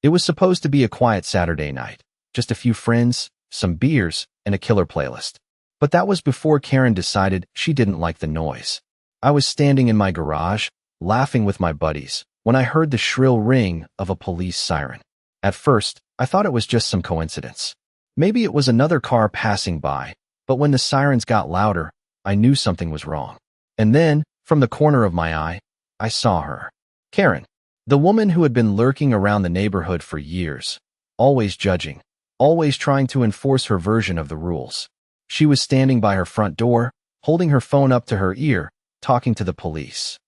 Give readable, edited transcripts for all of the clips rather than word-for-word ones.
It was supposed to be a quiet Saturday night, just a few friends, some beers, and a killer playlist. But that was before Karen decided she didn't like the noise. I was standing in my garage, laughing with my buddies, when I heard the shrill ring of a police siren. At first, I thought it was just some coincidence. Maybe it was another car passing by, but when the sirens got louder, I knew something was wrong. And then, from the corner of my eye, I saw her. Karen, the woman who had been lurking around the neighborhood for years, always judging, always trying to enforce her version of the rules. She was standing by her front door, holding her phone up to her ear, talking to the police.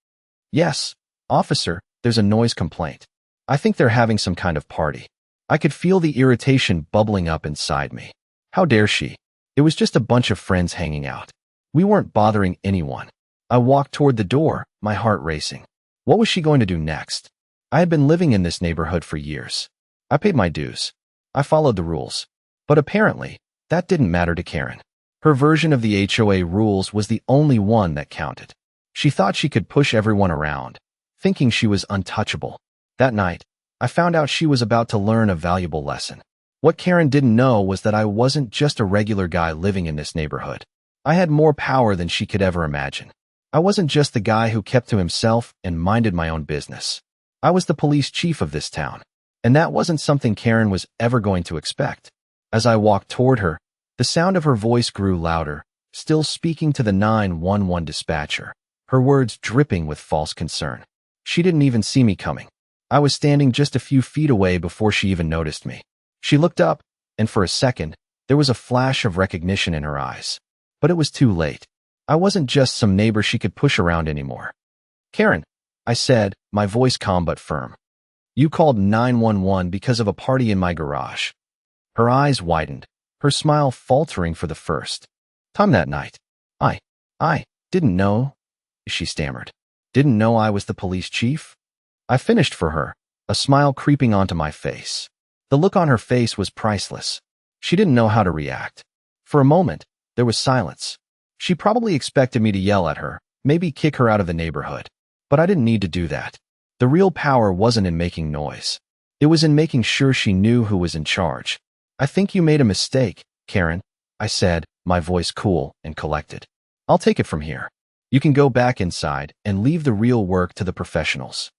"Yes, officer, there's a noise complaint. I think they're having some kind of party." I could feel the irritation bubbling up inside me. How dare she? It was just a bunch of friends hanging out. We weren't bothering anyone. I walked toward the door, my heart racing. What was she going to do next? I had been living in this neighborhood for years. I paid my dues. I followed the rules. But apparently, that didn't matter to Karen. Her version of the HOA rules was the only one that counted. She thought she could push everyone around, thinking she was untouchable. That night, I found out she was about to learn a valuable lesson. What Karen didn't know was that I wasn't just a regular guy living in this neighborhood. I had more power than she could ever imagine. I wasn't just the guy who kept to himself and minded my own business. I was the police chief of this town, and that wasn't something Karen was ever going to expect. As I walked toward her, the sound of her voice grew louder, still speaking to the 911 dispatcher, her words dripping with false concern. She didn't even see me coming. I was standing just a few feet away before she even noticed me. She looked up, and for a second, there was a flash of recognition in her eyes. But it was too late. I wasn't just some neighbor she could push around anymore. "Karen," I said, my voice calm but firm. "You called 911 because of a party in my garage." Her eyes widened, her smile faltering for the first time that night. I didn't know," she stammered. "Didn't know I was the police chief?" I finished for her, a smile creeping onto my face. The look on her face was priceless. She didn't know how to react. For a moment, there was silence. She probably expected me to yell at her, maybe kick her out of the neighborhood. But I didn't need to do that. The real power wasn't in making noise. It was in making sure she knew who was in charge. "I think you made a mistake, Karen," I said, my voice cool and collected. "I'll take it from here. You can go back inside and leave the real work to the professionals."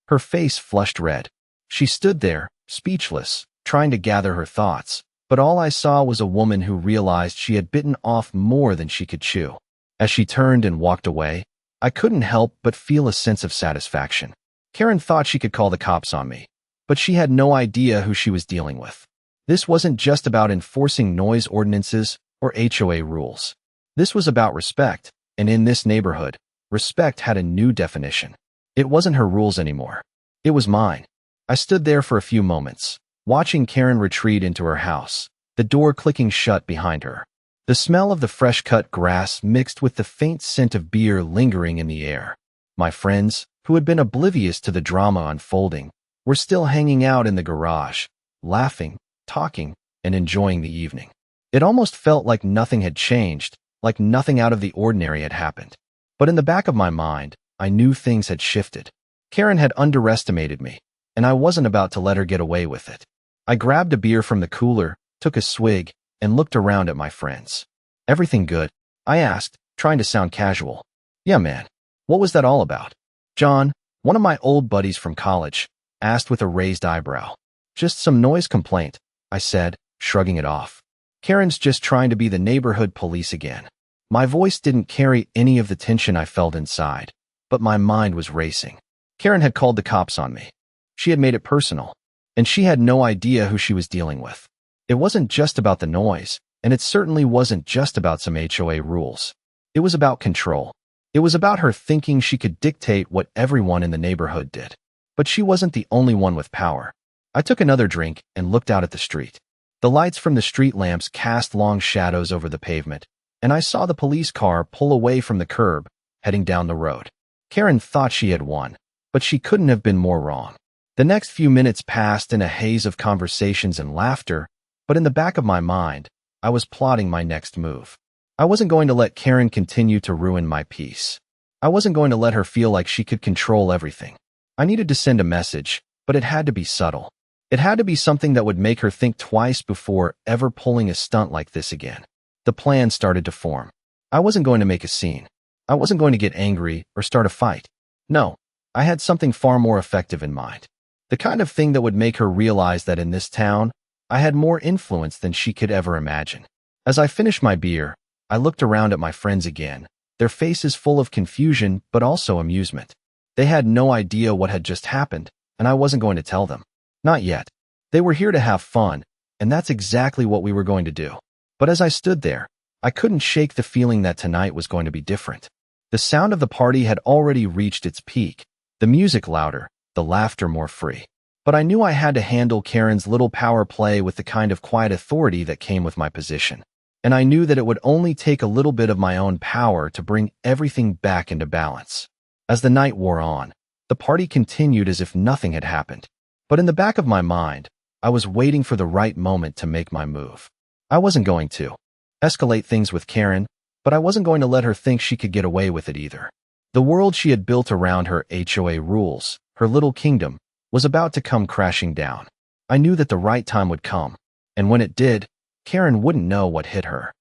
Her face flushed red. She stood there, speechless, trying to gather her thoughts, but all I saw was a woman who realized she had bitten off more than she could chew. As she turned and walked away, I couldn't help but feel a sense of satisfaction. Karen thought she could call the cops on me, but she had no idea who she was dealing with. This wasn't just about enforcing noise ordinances or HOA rules. This was about respect, and in this neighborhood, respect had a new definition. It wasn't her rules anymore. It was mine. I stood there for a few moments, watching Karen retreat into her house, the door clicking shut behind her. The smell of the fresh-cut grass mixed with the faint scent of beer lingering in the air. My friends, who had been oblivious to the drama unfolding, were still hanging out in the garage, laughing, talking, and enjoying the evening. It almost felt like nothing had changed, like nothing out of the ordinary had happened. But in the back of my mind, I knew things had shifted. Karen had underestimated me, and I wasn't about to let her get away with it. I grabbed a beer from the cooler, took a swig, and looked around at my friends. "Everything good?" I asked, trying to sound casual. "Yeah, man. What was that all about?" John, one of my old buddies from college, asked with a raised eyebrow. "Just some noise complaint," I said, shrugging it off. "Karen's just trying to be the neighborhood police again." My voice didn't carry any of the tension I felt inside, but my mind was racing. Karen had called the cops on me. She had made it personal, and she had no idea who she was dealing with. It wasn't just about the noise, and it certainly wasn't just about some HOA rules. It was about control. It was about her thinking she could dictate what everyone in the neighborhood did. But she wasn't the only one with power. I took another drink and looked out at the street. The lights from the street lamps cast long shadows over the pavement, and I saw the police car pull away from the curb, heading down the road. Karen thought she had won, but she couldn't have been more wrong. The next few minutes passed in a haze of conversations and laughter, but in the back of my mind, I was plotting my next move. I wasn't going to let Karen continue to ruin my peace. I wasn't going to let her feel like she could control everything. I needed to send a message, but it had to be subtle. It had to be something that would make her think twice before ever pulling a stunt like this again. The plan started to form. I wasn't going to make a scene. I wasn't going to get angry or start a fight. No, I had something far more effective in mind. The kind of thing that would make her realize that in this town, I had more influence than she could ever imagine. As I finished my beer, I looked around at my friends again, their faces full of confusion but also amusement. They had no idea what had just happened, and I wasn't going to tell them. Not yet. They were here to have fun, and that's exactly what we were going to do. But as I stood there, I couldn't shake the feeling that tonight was going to be different. The sound of the party had already reached its peak, the music louder, the laughter more free. But I knew I had to handle Karen's little power play with the kind of quiet authority that came with my position. And I knew that it would only take a little bit of my own power to bring everything back into balance. As the night wore on, the party continued as if nothing had happened. But in the back of my mind, I was waiting for the right moment to make my move. I wasn't going to escalate things with Karen, but I wasn't going to let her think she could get away with it either. The world she had built around her HOA rules, her little kingdom, was about to come crashing down. I knew that the right time would come, and when it did, Karen wouldn't know what hit her.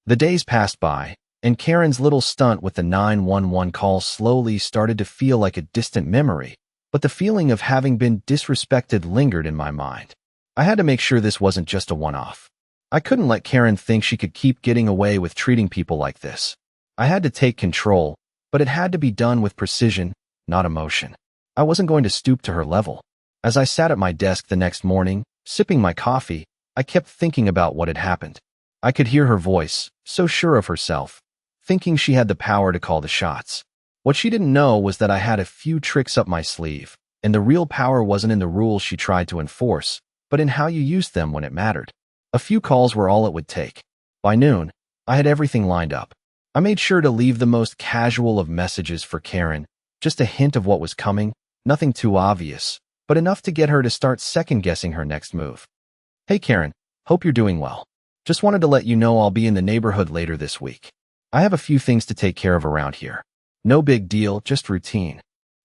The days passed by, and Karen's little stunt with the 911 call slowly started to feel like a distant memory, but the feeling of having been disrespected lingered in my mind. I had to make sure this wasn't just a one-off. I couldn't let Karen think she could keep getting away with treating people like this. I had to take control, but it had to be done with precision, not emotion. I wasn't going to stoop to her level. As I sat at my desk the next morning, sipping my coffee, I kept thinking about what had happened. I could hear her voice, so sure of herself, thinking she had the power to call the shots. What she didn't know was that I had a few tricks up my sleeve, and the real power wasn't in the rules she tried to enforce, but in how you used them when it mattered. A few calls were all it would take. By noon, I had everything lined up. I made sure to leave the most casual of messages for Karen, just a hint of what was coming, nothing too obvious, but enough to get her to start second-guessing her next move. Hey Karen, hope you're doing well. Just wanted to let you know I'll be in the neighborhood later this week. I have a few things to take care of around here. No big deal, just routine.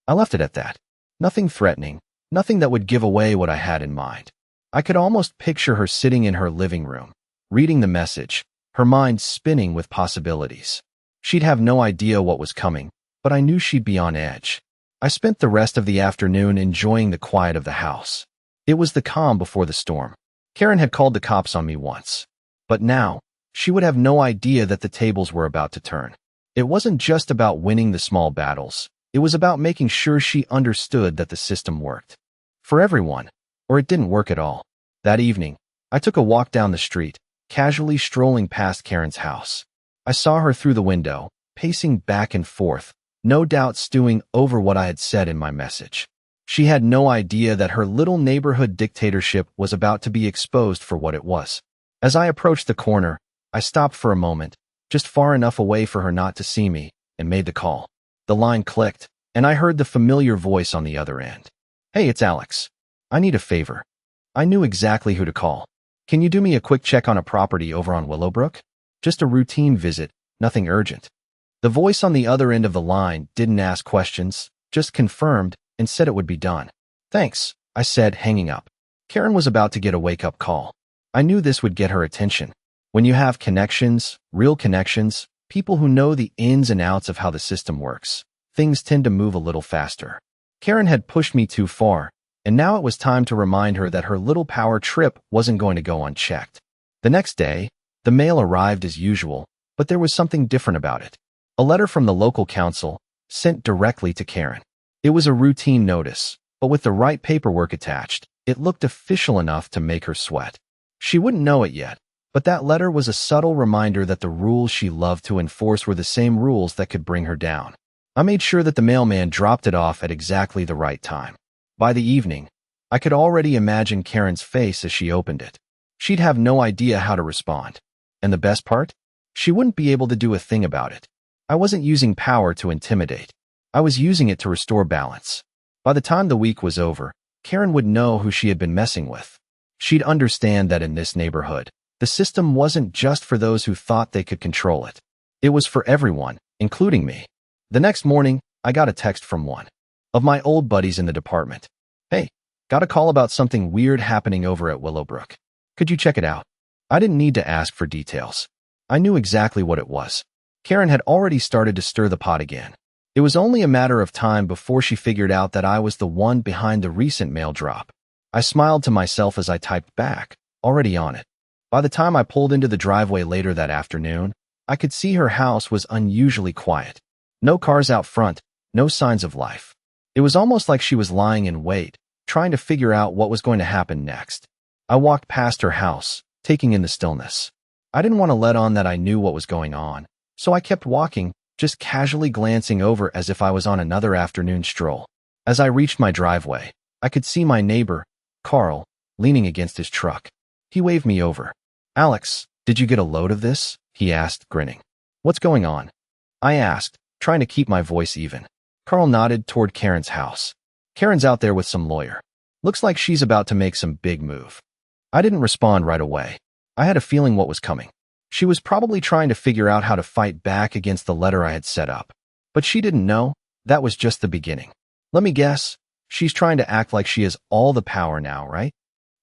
I left it at that. Nothing threatening, nothing that would give away what I had in mind. I could almost picture her sitting in her living room, reading the message, her mind spinning with possibilities. She'd have no idea what was coming, but I knew she'd be on edge. I spent the rest of the afternoon enjoying the quiet of the house. It was the calm before the storm. Karen had called the cops on me once, but now, she would have no idea that the tables were about to turn. It wasn't just about winning the small battles. It was about making sure she understood that the system worked. For everyone, or it didn't work at all. That evening, I took a walk down the street, casually strolling past Karen's house. I saw her through the window, pacing back and forth, no doubt stewing over what I had said in my message. She had no idea that her little neighborhood dictatorship was about to be exposed for what it was. As I approached the corner, I stopped for a moment, just far enough away for her not to see me, and made the call. The line clicked, and I heard the familiar voice on the other end. Hey, it's Alex. I need a favor. I knew exactly who to call. Can you do me a quick check on a property over on Willowbrook? Just a routine visit, nothing urgent. The voice on the other end of the line didn't ask questions, just confirmed and said it would be done. Thanks, I said, hanging up. Karen was about to get a wake-up call. I knew this would get her attention. When you have connections, real connections, people who know the ins and outs of how the system works, things tend to move a little faster. Karen had pushed me too far, and now it was time to remind her that her little power trip wasn't going to go unchecked. The next day, the mail arrived as usual, but there was something different about it. A letter from the local council, sent directly to Karen. It was a routine notice, but with the right paperwork attached, it looked official enough to make her sweat. She wouldn't know it yet, but that letter was a subtle reminder that the rules she loved to enforce were the same rules that could bring her down. I made sure that the mailman dropped it off at exactly the right time. By the evening, I could already imagine Karen's face as she opened it. She'd have no idea how to respond. And the best part? She wouldn't be able to do a thing about it. I wasn't using power to intimidate. I was using it to restore balance. By the time the week was over, Karen would know who she had been messing with. She'd understand that in this neighborhood, the system wasn't just for those who thought they could control it. It was for everyone, including me. The next morning, I got a text from one of my old buddies in the department. Hey, Got a call about something weird happening over at Willowbrook. Could you check it out? I didn't need to ask for details. I knew exactly what it was. Karen had already started to stir the pot again. It was only a matter of time before she figured out that I was the one behind the recent mail drop. I smiled to myself as I typed back, already on it. By the time I pulled into the driveway later that afternoon, I could see her house was unusually quiet. No cars out front, no signs of life. It was almost like she was lying in wait, trying to figure out what was going to happen next. I walked past her house, taking in the stillness. I didn't want to let on that I knew what was going on, so I kept walking, just casually glancing over as if I was on another afternoon stroll. As I reached my driveway, I could see my neighbor, Carl, leaning against his truck. He waved me over. "Alex, did you get a load of this?" he asked, grinning. "What's going on?" I asked, trying to keep my voice even. Carl nodded toward Karen's house. "Karen's out there with some lawyer. Looks like she's about to make some big move." I didn't respond right away. I had a feeling what was coming. She was probably trying to figure out how to fight back against the letter I had set up. But she didn't know. That was just the beginning. "Let me guess. She's trying to act like she has all the power now, right?"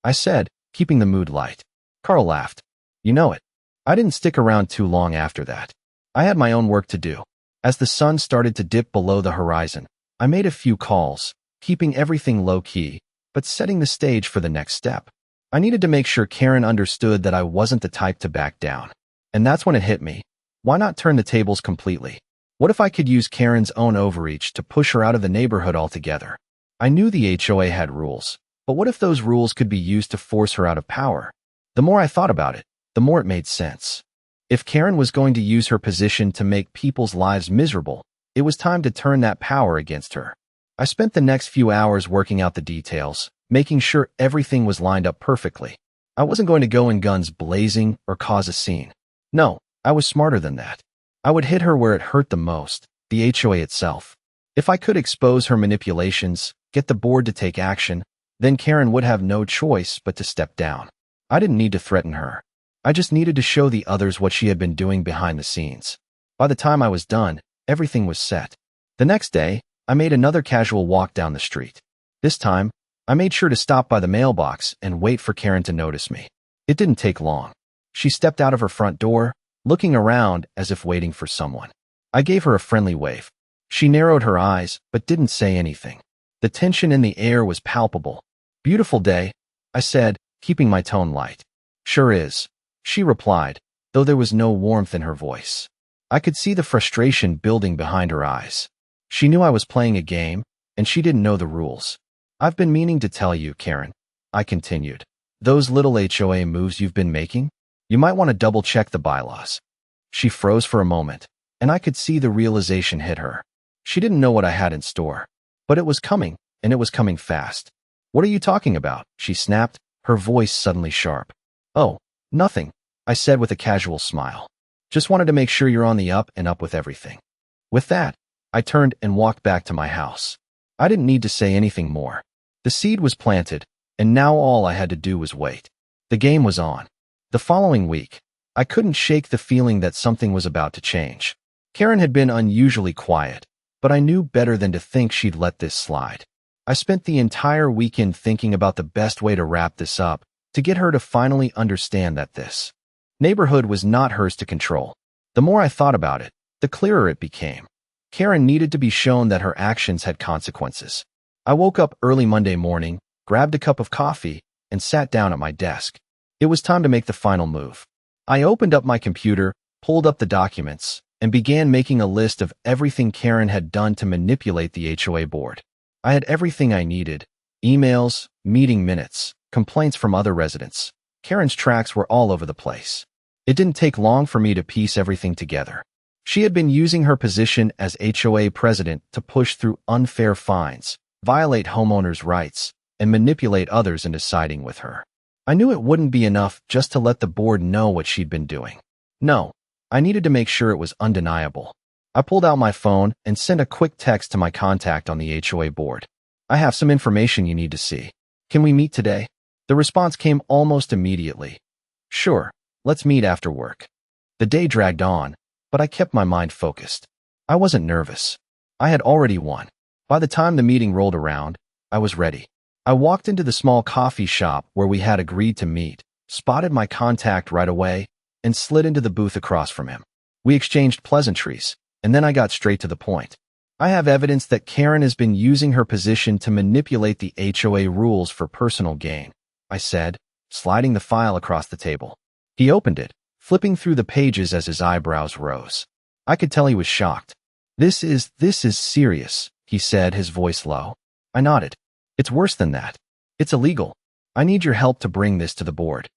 I said, keeping the mood light. Carl laughed. "You know it." I didn't stick around too long after that. I had my own work to do. As the sun started to dip below the horizon, I made a few calls, keeping everything low-key, but setting the stage for the next step. I needed to make sure Karen understood that I wasn't the type to back down. And that's when it hit me. Why not turn the tables completely? What if I could use Karen's own overreach to push her out of the neighborhood altogether? I knew the HOA had rules, but what if those rules could be used to force her out of power? The more I thought about it, the more it made sense. If Karen was going to use her position to make people's lives miserable, it was time to turn that power against her. I spent the next few hours working out the details, making sure everything was lined up perfectly. I wasn't going to go in guns blazing or cause a scene. No, I was smarter than that. I would hit her where it hurt the most, the HOA itself. If I could expose her manipulations, get the board to take action, then Karen would have no choice but to step down. I didn't need to threaten her. I just needed to show the others what she had been doing behind the scenes. By the time I was done, everything was set. The next day, I made another casual walk down the street. This time, I made sure to stop by the mailbox and wait for Karen to notice me. It didn't take long. She stepped out of her front door, looking around as if waiting for someone. I gave her a friendly wave. She narrowed her eyes, but didn't say anything. The tension in the air was palpable. "Beautiful day," I said, keeping my tone light. "Sure is," she replied, though there was no warmth in her voice. I could see the frustration building behind her eyes. She knew I was playing a game, and she didn't know the rules. "I've been meaning to tell you, Karen," I continued. "Those little HOA moves you've been making, you might want to double-check the bylaws." She froze for a moment, and I could see the realization hit her. She didn't know what I had in store. But it was coming, and it was coming fast. "What are you talking about?" she snapped, her voice suddenly sharp. "Oh, nothing," I said with a casual smile. "Just wanted to make sure you're on the up and up with everything." With that, I turned and walked back to my house. I didn't need to say anything more. The seed was planted, and now all I had to do was wait. The game was on. The following week, I couldn't shake the feeling that something was about to change. Karen had been unusually quiet, but I knew better than to think she'd let this slide. I spent the entire weekend thinking about the best way to wrap this up, to get her to finally understand that this neighborhood was not hers to control. The more I thought about it, the clearer it became. Karen needed to be shown that her actions had consequences. I woke up early Monday morning, grabbed a cup of coffee, and sat down at my desk. It was time to make the final move. I opened up my computer, pulled up the documents, and began making a list of everything Karen had done to manipulate the HOA board. I had everything I needed: emails, meeting minutes, complaints from other residents. Karen's tracks were all over the place. It didn't take long for me to piece everything together. She had been using her position as HOA president to push through unfair fines, violate homeowners' rights, and manipulate others into siding with her. I knew it wouldn't be enough just to let the board know what she'd been doing. No, I needed to make sure it was undeniable. I pulled out my phone and sent a quick text to my contact on the HOA board. "I have some information you need to see. Can we meet today?" The response came almost immediately. "Sure, let's meet after work." The day dragged on, but I kept my mind focused. I wasn't nervous. I had already won. By the time the meeting rolled around, I was ready. I walked into the small coffee shop where we had agreed to meet, spotted my contact right away, and slid into the booth across from him. We exchanged pleasantries, and then I got straight to the point. I have evidence that Karen has been using her position to manipulate the HOA rules for personal gain, I said, sliding the file across the table. He opened it, flipping through the pages as his eyebrows rose. I could tell he was shocked. This is serious, he said, his voice low. I nodded. It's worse than that. It's illegal. I need your help to bring this to the board.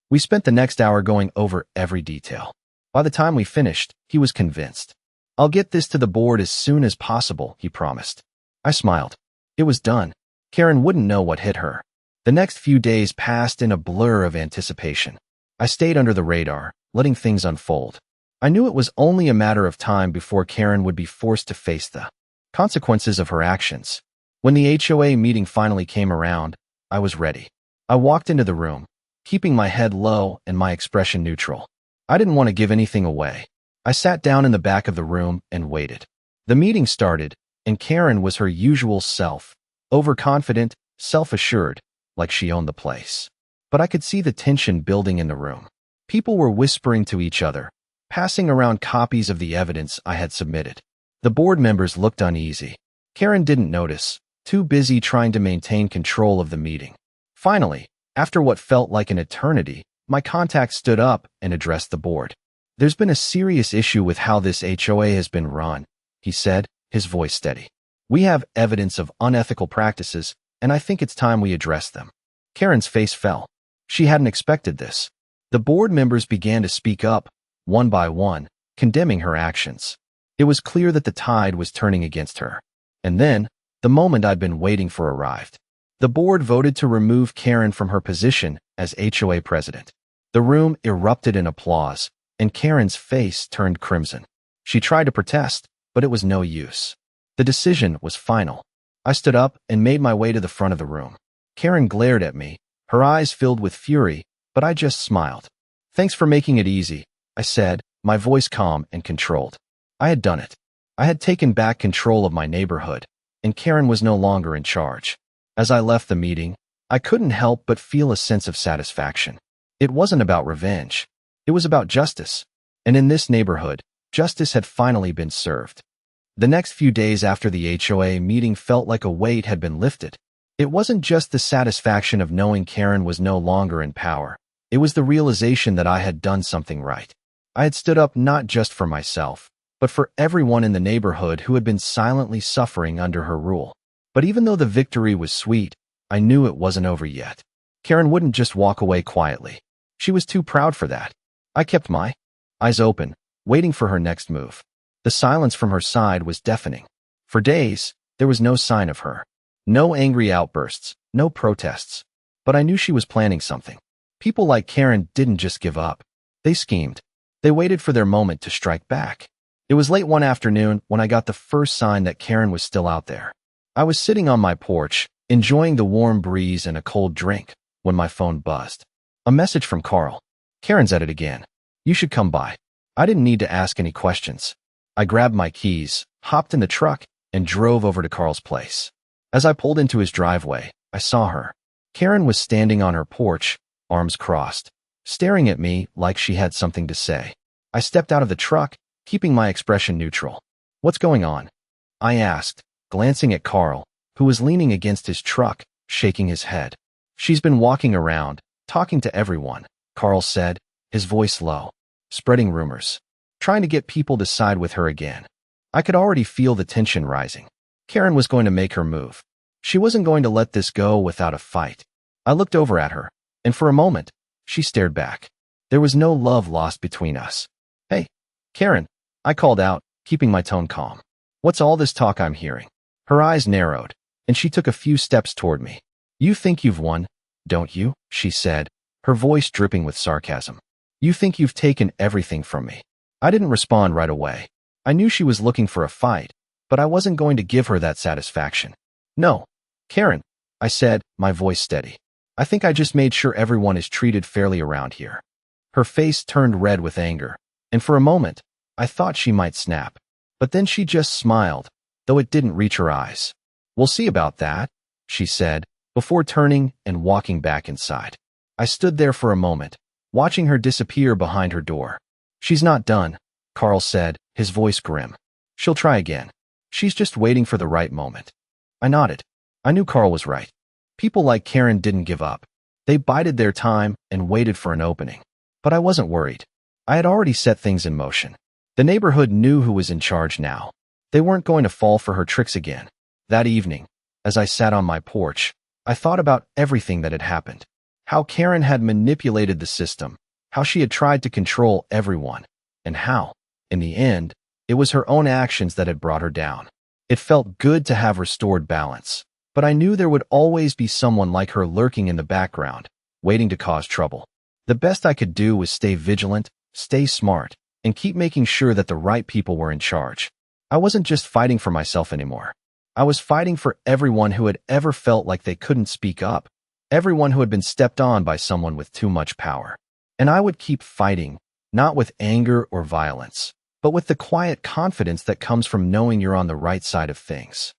We spent the next hour going over every detail. By the time we finished, he was convinced. I'll get this to the board as soon as possible, he promised. I smiled. It was done. Karen wouldn't know what hit her. The next few days passed in a blur of anticipation. I stayed under the radar, letting things unfold. I knew it was only a matter of time before Karen would be forced to face the consequences of her actions. When the HOA meeting finally came around, I was ready. I walked into the room, keeping my head low and my expression neutral. I didn't want to give anything away. I sat down in the back of the room and waited. The meeting started, and Karen was her usual self, overconfident, self-assured, like she owned the place. But I could see the tension building in the room. People were whispering to each other, passing around copies of the evidence I had submitted. The board members looked uneasy. Karen didn't notice, too busy trying to maintain control of the meeting. Finally, after what felt like an eternity, my contact stood up and addressed the board. There's been a serious issue with how this HOA has been run, he said, his voice steady. We have evidence of unethical practices, and I think it's time we address them. Karen's face fell. She hadn't expected this. The board members began to speak up, one by one, condemning her actions. It was clear that the tide was turning against her. And then, the moment I'd been waiting for arrived. The board voted to remove Karen from her position as HOA president. The room erupted in applause, and Karen's face turned crimson. She tried to protest, but it was no use. The decision was final. I stood up and made my way to the front of the room. Karen glared at me, her eyes filled with fury, but I just smiled. Thanks for making it easy, I said, my voice calm and controlled. I had done it. I had taken back control of my neighborhood, and Karen was no longer in charge. As I left the meeting, I couldn't help but feel a sense of satisfaction. It wasn't about revenge. It was about justice. And in this neighborhood, justice had finally been served. The next few days after the HOA meeting felt like a weight had been lifted. It wasn't just the satisfaction of knowing Karen was no longer in power. It was the realization that I had done something right. I had stood up not just for myself, but for everyone in the neighborhood who had been silently suffering under her rule. But even though the victory was sweet, I knew it wasn't over yet. Karen wouldn't just walk away quietly. She was too proud for that. I kept my eyes open, waiting for her next move. The silence from her side was deafening. For days, there was no sign of her. No angry outbursts, no protests. But I knew she was planning something. People like Karen didn't just give up. They schemed. They waited for their moment to strike back. It was late one afternoon when I got the first sign that Karen was still out there. I was sitting on my porch, enjoying the warm breeze and a cold drink, when my phone buzzed. A message from Carl. Karen's at it again. You should come by. I didn't need to ask any questions. I grabbed my keys, hopped in the truck, and drove over to Carl's place. As I pulled into his driveway, I saw her. Karen was standing on her porch, arms crossed, staring at me like she had something to say. I stepped out of the truck, keeping my expression neutral. What's going on? I asked, glancing at Carl, who was leaning against his truck, shaking his head. She's been walking around, talking to everyone, Carl said, his voice low, spreading rumors, trying to get people to side with her again. I could already feel the tension rising. Karen was going to make her move. She wasn't going to let this go without a fight. I looked over at her, and for a moment, she stared back. There was no love lost between us. Hey, Karen, I called out, keeping my tone calm. What's all this talk I'm hearing? Her eyes narrowed, and she took a few steps toward me. You think you've won, don't you? She said, her voice dripping with sarcasm. You think you've taken everything from me. I didn't respond right away. I knew she was looking for a fight, but I wasn't going to give her that satisfaction. No, Karen, I said, my voice steady. I think I just made sure everyone is treated fairly around here. Her face turned red with anger, and for a moment, I thought she might snap. But then she just smiled, though it didn't reach her eyes. We'll see about that, she said, before turning and walking back inside. I stood there for a moment, watching her disappear behind her door. "She's not done," Carl said, his voice grim. "She'll try again. She's just waiting for the right moment." I nodded. I knew Carl was right. People like Karen didn't give up. They bided their time and waited for an opening. But I wasn't worried. I had already set things in motion. The neighborhood knew who was in charge now. They weren't going to fall for her tricks again. That evening, as I sat on my porch, I thought about everything that had happened. How Karen had manipulated the system, how she had tried to control everyone, and how, in the end, it was her own actions that had brought her down. It felt good to have restored balance, but I knew there would always be someone like her lurking in the background, waiting to cause trouble. The best I could do was stay vigilant, stay smart, and keep making sure that the right people were in charge. I wasn't just fighting for myself anymore. I was fighting for everyone who had ever felt like they couldn't speak up, everyone who had been stepped on by someone with too much power. And I would keep fighting, not with anger or violence, but with the quiet confidence that comes from knowing you're on the right side of things.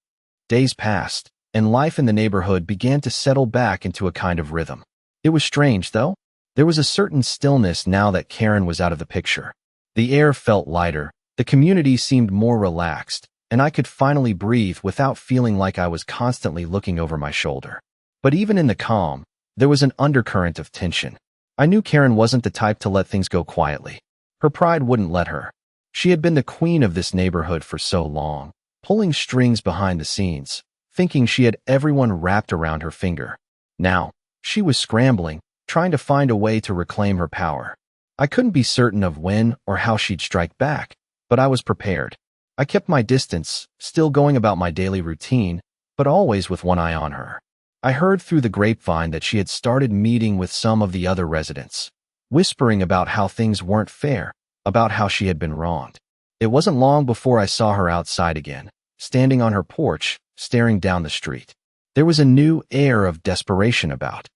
Days passed, and life in the neighborhood began to settle back into a kind of rhythm. It was strange, though. There was a certain stillness now that Karen was out of the picture. The air felt lighter, the community seemed more relaxed, and I could finally breathe without feeling like I was constantly looking over my shoulder. But even in the calm, there was an undercurrent of tension. I knew Karen wasn't the type to let things go quietly. Her pride wouldn't let her. She had been the queen of this neighborhood for so long, pulling strings behind the scenes, thinking she had everyone wrapped around her finger. Now, she was scrambling, trying to find a way to reclaim her power. I couldn't be certain of when or how she'd strike back, but I was prepared. I kept my distance, still going about my daily routine, but always with one eye on her. I heard through the grapevine that she had started meeting with some of the other residents, whispering about how things weren't fair, about how she had been wronged. It wasn't long before I saw her outside again, standing on her porch, staring down the street. There was a new air of desperation about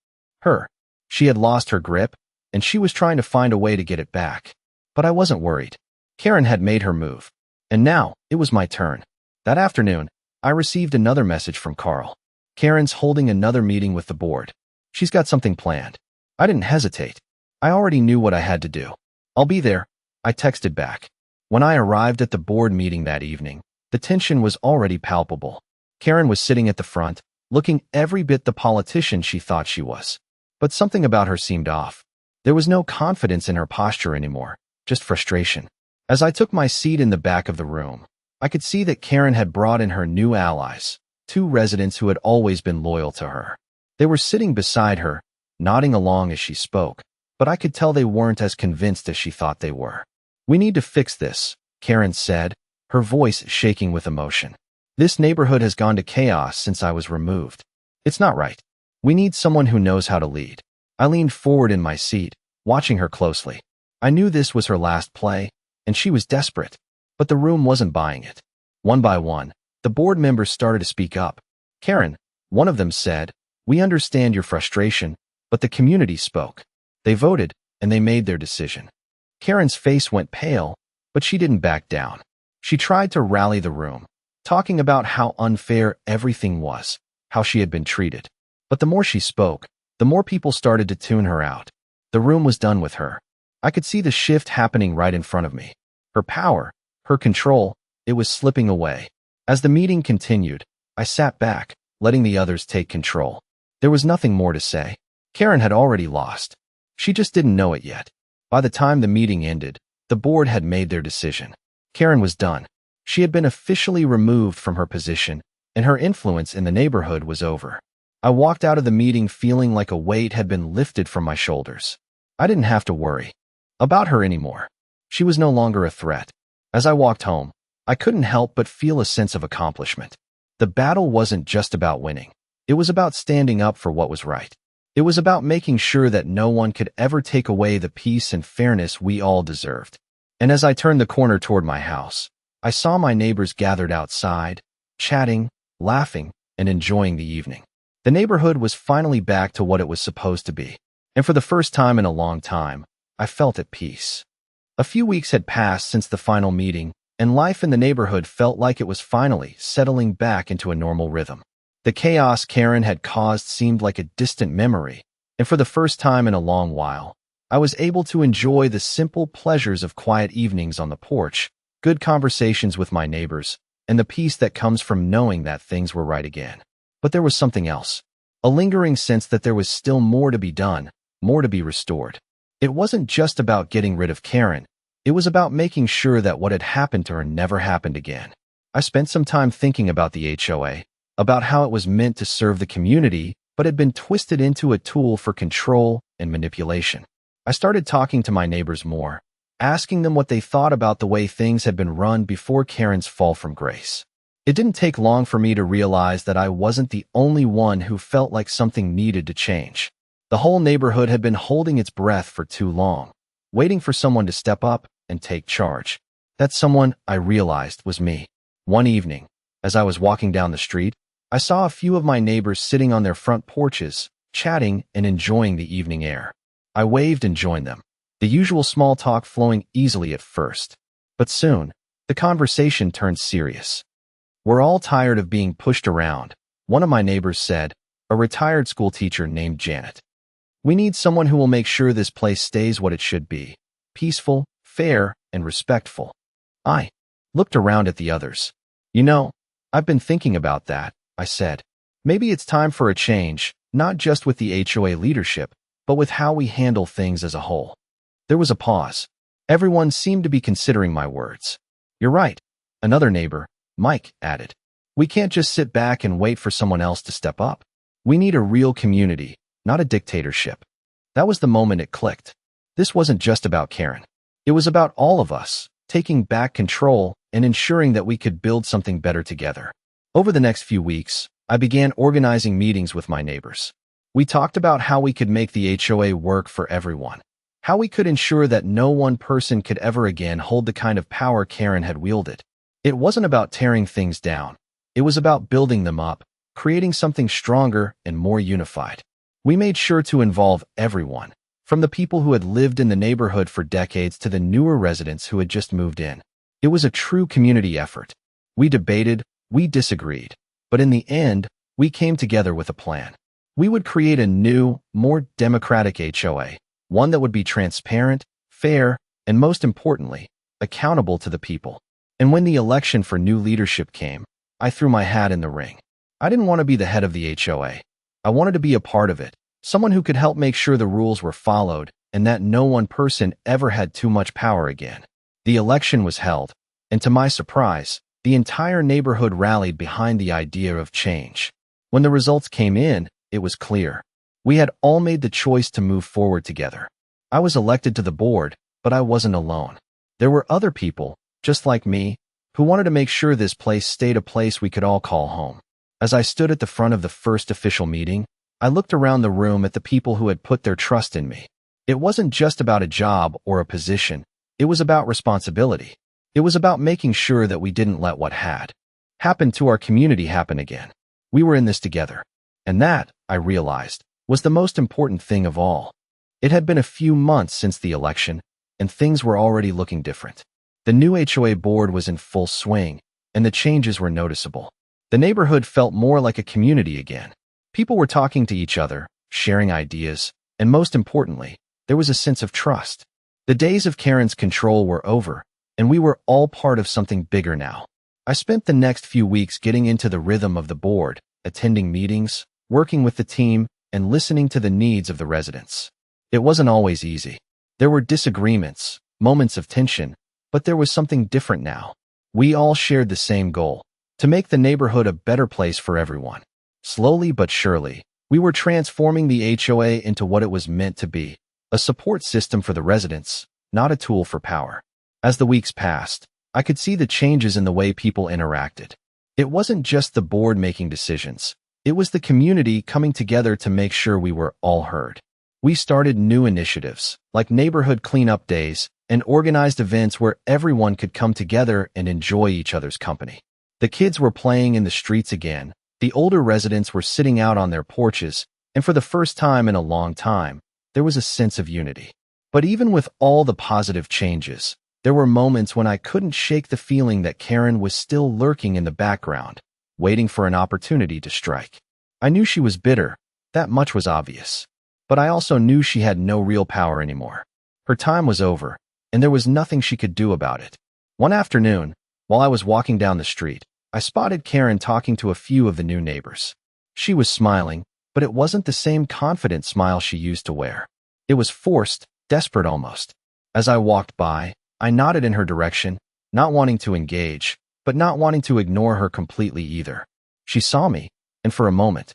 her. She had lost her grip, and she was trying to find a way to get it back. But I wasn't worried. Karen had made her move. And now, it was my turn. That afternoon, I received another message from Carl. "Karen's holding another meeting with the board. She's got something planned." I didn't hesitate. I already knew what I had to do. "I'll be there," I texted back. When I arrived at the board meeting that evening, the tension was already palpable. Karen was sitting at the front, looking every bit the politician she thought she was. But something about her seemed off. There was no confidence in her posture anymore, just frustration. As I took my seat in the back of the room, I could see that Karen had brought in her new allies, 2 residents who had always been loyal to her. They were sitting beside her, nodding along as she spoke, but I could tell they weren't as convinced as she thought they were. "We need to fix this," Karen said, her voice shaking with emotion. "This neighborhood has gone to chaos since I was removed. It's not right. We need someone who knows how to lead." I leaned forward in my seat, watching her closely. I knew this was her last play, and she was desperate. But the room wasn't buying it. One by one, the board members started to speak up. "Karen," one of them said, "we understand your frustration," but the community spoke. They voted, and they made their decision. Karen's face went pale, but she didn't back down. She tried to rally the room, talking about how unfair everything was, how she had been treated. But the more she spoke, the more people started to tune her out. The room was done with her. I could see the shift happening right in front of me. Her power, her control, it was slipping away. As the meeting continued, I sat back, letting the others take control. There was nothing more to say. Karen had already lost. She just didn't know it yet. By the time the meeting ended, the board had made their decision. Karen was done. She had been officially removed from her position, and her influence in the neighborhood was over. I walked out of the meeting feeling like a weight had been lifted from my shoulders. I didn't have to worry about her anymore. She was no longer a threat. As I walked home, I couldn't help but feel a sense of accomplishment. The battle wasn't just about winning. It was about standing up for what was right. It was about making sure that no one could ever take away the peace and fairness we all deserved. And as I turned the corner toward my house, I saw my neighbors gathered outside, chatting, laughing, and enjoying the evening. The neighborhood was finally back to what it was supposed to be, and for the first time in a long time, I felt at peace. A few weeks had passed since the final meeting, and life in the neighborhood felt like it was finally settling back into a normal rhythm. The chaos Karen had caused seemed like a distant memory, and for the first time in a long while, I was able to enjoy the simple pleasures of quiet evenings on the porch, good conversations with my neighbors, and the peace that comes from knowing that things were right again. But there was something else, a lingering sense that there was still more to be done, more to be restored. It wasn't just about getting rid of Karen. It was about making sure that what had happened to her never happened again. I spent some time thinking about the HOA, about how it was meant to serve the community, but had been twisted into a tool for control and manipulation. I started talking to my neighbors more, asking them what they thought about the way things had been run before Karen's fall from grace. It didn't take long for me to realize that I wasn't the only one who felt like something needed to change. The whole neighborhood had been holding its breath for too long, waiting for someone to step up and take charge. That someone, I realized, was me. One evening, as I was walking down the street, I saw a few of my neighbors sitting on their front porches, chatting and enjoying the evening air. I waved and joined them, the usual small talk flowing easily at first. But soon, the conversation turned serious. "We're all tired of being pushed around," one of my neighbors said, a retired school teacher named Janet. "We need someone who will make sure this place stays what it should be, peaceful, fair, and respectful." I looked around at the others. "You know, I've been thinking about that," I said. "Maybe it's time for a change, not just with the HOA leadership, but with how we handle things as a whole." There was a pause. Everyone seemed to be considering my words. "You're right," another neighbor, Mike, added. "We can't just sit back and wait for someone else to step up. We need a real community, not a dictatorship." That was the moment it clicked. This wasn't just about Karen. It was about all of us, taking back control and ensuring that we could build something better together. Over the next few weeks, I began organizing meetings with my neighbors. We talked about how we could make the HOA work for everyone, how we could ensure that no one person could ever again hold the kind of power Karen had wielded. It wasn't about tearing things down. It was about building them up, creating something stronger and more unified. We made sure to involve everyone, from the people who had lived in the neighborhood for decades to the newer residents who had just moved in. It was a true community effort. We debated, we disagreed, but in the end, we came together with a plan. We would create a new, more democratic HOA, one that would be transparent, fair, and most importantly, accountable to the people. And when the election for new leadership came, I threw my hat in the ring. I didn't want to be the head of the HOA. I wanted to be a part of it, someone who could help make sure the rules were followed and that no one person ever had too much power again. The election was held, and to my surprise, the entire neighborhood rallied behind the idea of change. When the results came in, it was clear. We had all made the choice to move forward together. I was elected to the board, but I wasn't alone. There were other people, just like me, who wanted to make sure this place stayed a place we could all call home. As I stood at the front of the first official meeting, I looked around the room at the people who had put their trust in me. It wasn't just about a job or a position. It was about responsibility. It was about making sure that we didn't let what had happened to our community happen again. We were in this together. And that, I realized, was the most important thing of all. It had been a few months since the election, and things were already looking different. The new HOA board was in full swing, and the changes were noticeable. The neighborhood felt more like a community again. People were talking to each other, sharing ideas, and most importantly, there was a sense of trust. The days of Karen's control were over, and we were all part of something bigger now. I spent the next few weeks getting into the rhythm of the board, attending meetings, working with the team, and listening to the needs of the residents. It wasn't always easy. There were disagreements, moments of tension, but there was something different now. We all shared the same goal, to make the neighborhood a better place for everyone. Slowly but surely, we were transforming the HOA into what it was meant to be, a support system for the residents, not a tool for power. As the weeks passed, I could see the changes in the way people interacted. It wasn't just the board making decisions. It was the community coming together to make sure we were all heard. We started new initiatives, like neighborhood cleanup days, and organized events where everyone could come together and enjoy each other's company. The kids were playing in the streets again, the older residents were sitting out on their porches, and for the first time in a long time, there was a sense of unity. But even with all the positive changes, there were moments when I couldn't shake the feeling that Karen was still lurking in the background. waiting for an opportunity to strike. I knew she was bitter, that much was obvious. But I also knew she had no real power anymore. Her time was over, and there was nothing she could do about it. One afternoon, while I was walking down the street, I spotted Karen talking to a few of the new neighbors. She was smiling, but it wasn't the same confident smile she used to wear. It was forced, desperate almost. As I walked by, I nodded in her direction, not wanting to engage, but not wanting to ignore her completely either. She saw me, and for a moment,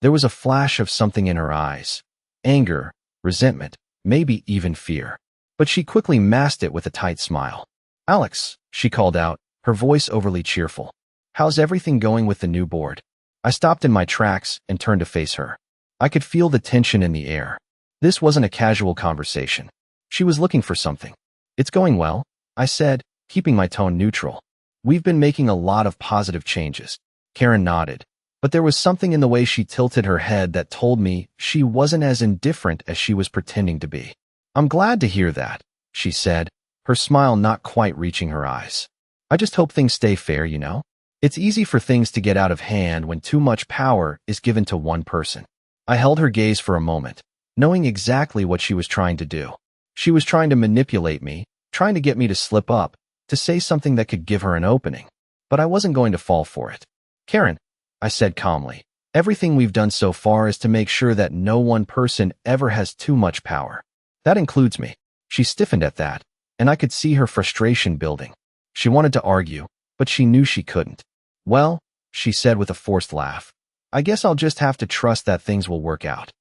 there was a flash of something in her eyes. Anger, resentment, maybe even fear. But she quickly masked it with a tight smile. "Alex," she called out, her voice overly cheerful. "How's everything going with the new board?" I stopped in my tracks and turned to face her. I could feel the tension in the air. This wasn't a casual conversation. She was looking for something. "It's going well," I said, keeping my tone neutral. "We've been making a lot of positive changes." Karen nodded, but there was something in the way she tilted her head that told me she wasn't as indifferent as she was pretending to be. "I'm glad to hear that," she said, her smile not quite reaching her eyes. "I just hope things stay fair, you know? It's easy for things to get out of hand when too much power is given to one person." I held her gaze for a moment, knowing exactly what she was trying to do. She was trying to manipulate me, trying to get me to slip up, to say something that could give her an opening. But I wasn't going to fall for it. "Karen," I said calmly, "everything we've done so far is to make sure that no one person ever has too much power. That includes me." She stiffened at that, and I could see her frustration building. She wanted to argue, but she knew she couldn't. "Well," she said with a forced laugh, "I guess I'll just have to trust that things will work out."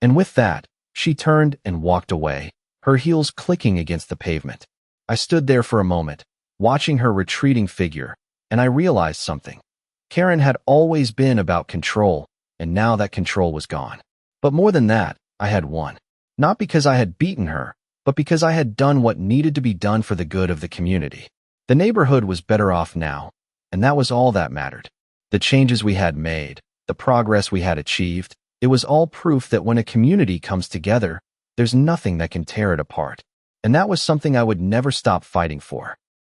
And with that, she turned and walked away, her heels clicking against the pavement. I stood there for a moment, watching her retreating figure, and I realized something. Karen had always been about control, and now that control was gone. But more than that, I had won. Not because I had beaten her, but because I had done what needed to be done for the good of the community. The neighborhood was better off now, and that was all that mattered. The changes we had made, the progress we had achieved, it was all proof that when a community comes together, there's nothing that can tear it apart. And that was something I would never stop fighting for.